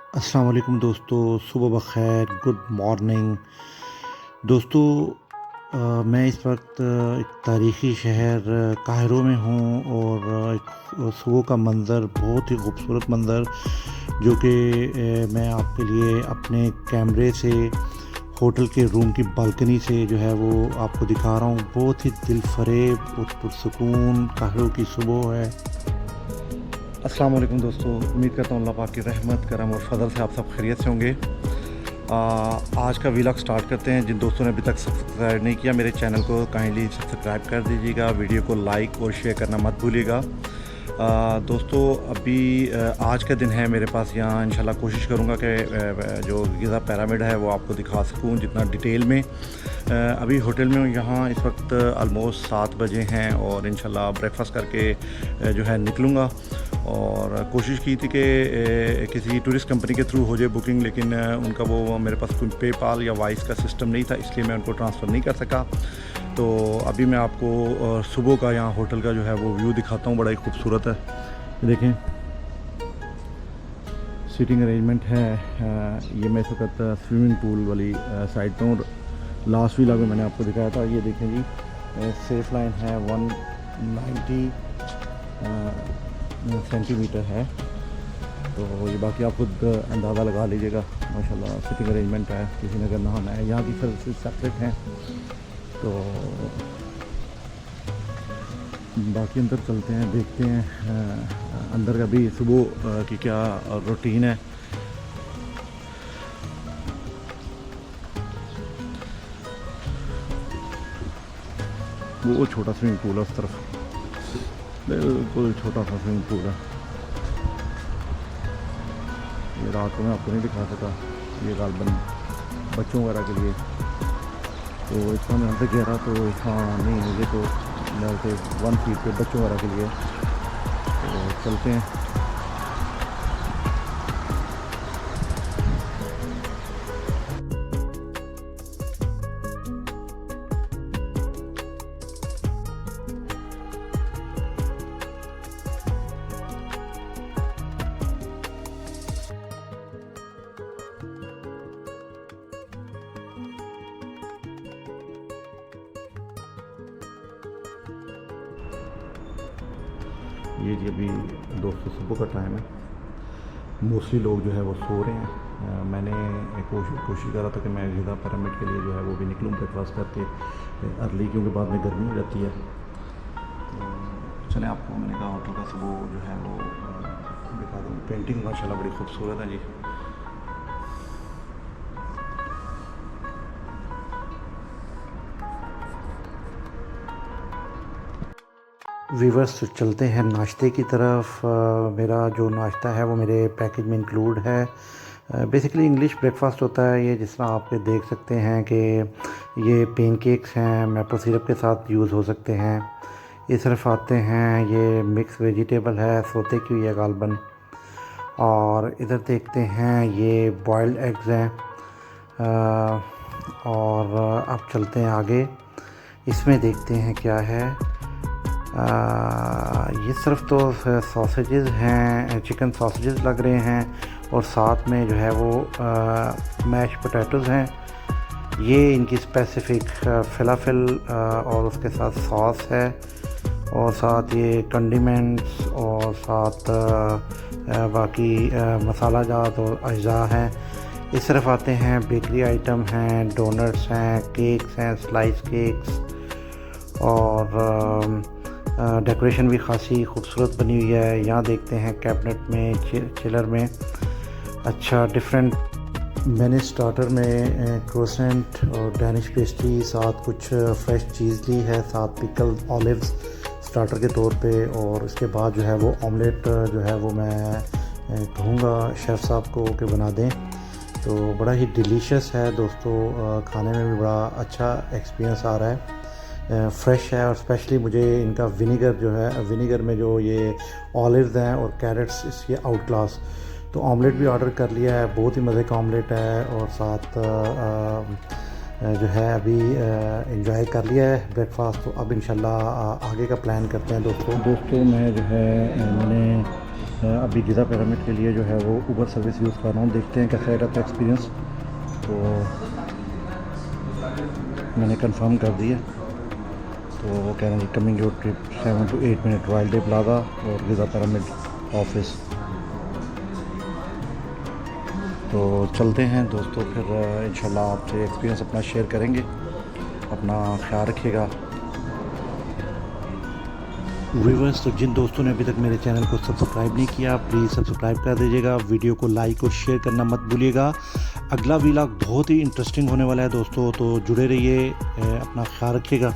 अस्सलाम वालेकुम दोस्तों, सुबह बख़ैर, गुड मॉर्निंग। दोस्तों, मैं इस वक्त एक तारीख़ी शहर काहिरो में हूँ और एक सुबह का मंज़र, बहुत ही खूबसूरत मंज़र जो कि मैं आपके लिए अपने कैमरे से होटल के रूम की बालकनी से जो है वो आपको दिखा रहा हूँ। बहुत ही दिल फरेब और पुरसुकून काहिरो की सुबह है। अस्सलाम वालेकुम दोस्तों, उम्मीद करता हूँ अल्लाह पाक की रहमत करम और फजल से आप सब खैरियत से होंगे। आज का व्लॉग स्टार्ट करते हैं। जिन दोस्तों ने अभी तक सब्सक्राइब नहीं किया मेरे चैनल को काइंडली सब्सक्राइब कर दीजिएगा, वीडियो को लाइक और शेयर करना मत भूलिएगा। दोस्तों, अभी आज का दिन है मेरे पास यहाँ। इंशाल्लाह कोशिश करूँगा कि जो गिज़ा पिरामिड है वो आपको दिखा सकूँ जितना डिटेल में। अभी होटल में हूँ यहाँ, इस वक्त ऑलमोस्ट 7 बजे हैं और इंशाल्लाह ब्रेकफास्ट करके जो है निकलूँगा। और कोशिश की थी कि किसी टूरिस्ट कंपनी के थ्रू हो जाए बुकिंग, लेकिन उनका वो मेरे पास कोई पेपाल या वाइस का सिस्टम नहीं था, इसलिए मैं उनको ट्रांसफ़र नहीं कर सका। तो अभी मैं आपको सुबह का यहाँ होटल का जो है वो व्यू दिखाता हूँ, बड़ा ही खूबसूरत है। देखें, सीटिंग अरेंजमेंट है। ये मैं इस वक्त स्विमिंग पूल वाली साइड पर हूँ। लास्ट व्लॉग में मैंने आपको दिखाया था। ये देखें जी, सेफ लाइन है 190 सेंटीमीटर है। तो ये बाकी आप खुद अंदाज़ा लगा लीजिएगा। माशाल्लाह सिटिंग अरेंजमेंट है, किसी ने अगर नहाना है। यहाँ की सर्विसेज सेपरेट हैं। तो बाकी अंदर चलते हैं, देखते हैं अंदर का भी सुबह की क्या रूटीन है। वो छोटा स्विमिंग पूल है उस तरफ, बिल्कुल छोटा सा स्विमिंग पूल है। ये रात को मैं आपको नहीं दिखा सका, ये गालबन बच्चों वगैरह के लिए। तो इसका मैं अंदर गहरा तो हाँ नहीं है, ये तो लेवल पे 1 फीट पे बच्चों वगैरह के लिए। तो चलते हैं। ये जी अभी दोस्तों सुबह का टाइम है, मोस्टली लोग जो है वो सो रहे हैं। मैंने कोशिश कर रहा था कि मैं गिज़ा पिरामिड के लिए जो है वो भी निकलूँ ब्रेकफास्ट करके अर्ली, क्योंकि बाद में गर्मी हो जाती है। तो चलें, आपको मैंने कहा होटल का सुबह जो है वो दिखा दूँ। पेंटिंग माशाल्लाह बड़ी खूबसूरत है जी। वीवर्स, चलते हैं नाश्ते की तरफ। मेरा जो नाश्ता है वो मेरे पैकेज में इंक्लूड है। बेसिकली इंग्लिश ब्रेकफास्ट होता है ये, जिस तरह आप देख सकते हैं कि ये पेनकेक्स हैं, मैपल सिरप के साथ यूज़ हो सकते हैं। इस तरफ आते हैं, ये मिक्स वेजिटेबल है, सोते की हुई है गालबन। और इधर देखते हैं, ये बॉयल्ड एग्स हैं। और अब चलते हैं आगे, इसमें देखते हैं क्या है। ये सिर्फ तो सॉसेजेस हैं, चिकन सॉसेजेस लग रहे हैं और साथ में जो है वो मैश पोटैटोज़ हैं। ये इनकी स्पेसिफ़िक फलाफल और उसके साथ सॉस है, और साथ ये कंडीमेंट्स और साथ बाकी मसाला जात और अज्जा हैं। इस तरफ आते हैं, बेकरी आइटम हैं, डोनट्स हैं, केक्स हैं, स्लाइस केक्स। और डेकोरेशन भी ख़ासी खूबसूरत बनी हुई है। यहाँ देखते हैं कैबिनेट में, चिलर में। अच्छा, डिफरेंट मैंने स्टार्टर में क्रोसेंट और डैनिश पेस्ट्री, साथ कुछ फ्रेश चीज़ ली है, साथ पिकल ऑलिव्स स्टार्टर के तौर पे। और उसके बाद जो है वो ऑमलेट जो है वो मैं कहूँगा शेफ़ साहब को कि बना दें। तो बड़ा ही डिलीशियस है दोस्तों, खाने में भी बड़ा अच्छा एक्सपीरियंस आ रहा है। फ्रेश है और स्पेशली मुझे इनका विनीगर जो है, विनीगर में जो ये ऑलिव्स हैं और कैरेट्स, इसके आउट क्लास। तो ऑमलेट भी ऑर्डर कर लिया है, बहुत ही मज़े का ऑमलेट है। और साथ जो है अभी एंजॉय कर लिया है ब्रेकफास्ट। तो अब इंशाल्लाह आगे का प्लान करते हैं दोस्तों। मैं जो है मैंने अभी गिज़ा पिरामिड के लिए जो है वो ऊबर सर्विस यूज़ कर रहा हूँ, देखते हैं कैसा रहता है एक्सपीरियंस। तो मैंने कंफर्म कर दिया। तो वो कह रहे हैं coming your trip 7 to 8 minute royal day plaza और गिज़ा पिरामिड ऑफिस। तो चलते हैं दोस्तों, फिर इंशाल्लाह आपसे एक्सपीरियंस अपना शेयर करेंगे। अपना ख्याल रखिएगा। व्यूअर्स, तो जिन दोस्तों ने अभी तक मेरे चैनल को सब्सक्राइब नहीं किया, प्लीज़ सब्सक्राइब कर दीजिएगा। वीडियो को लाइक और शेयर करना मत भूलिएगा। अगला व्लॉग बहुत ही इंटरेस्टिंग होने वाला है दोस्तों, तो जुड़े रहिए। अपना ख्याल रखिएगा।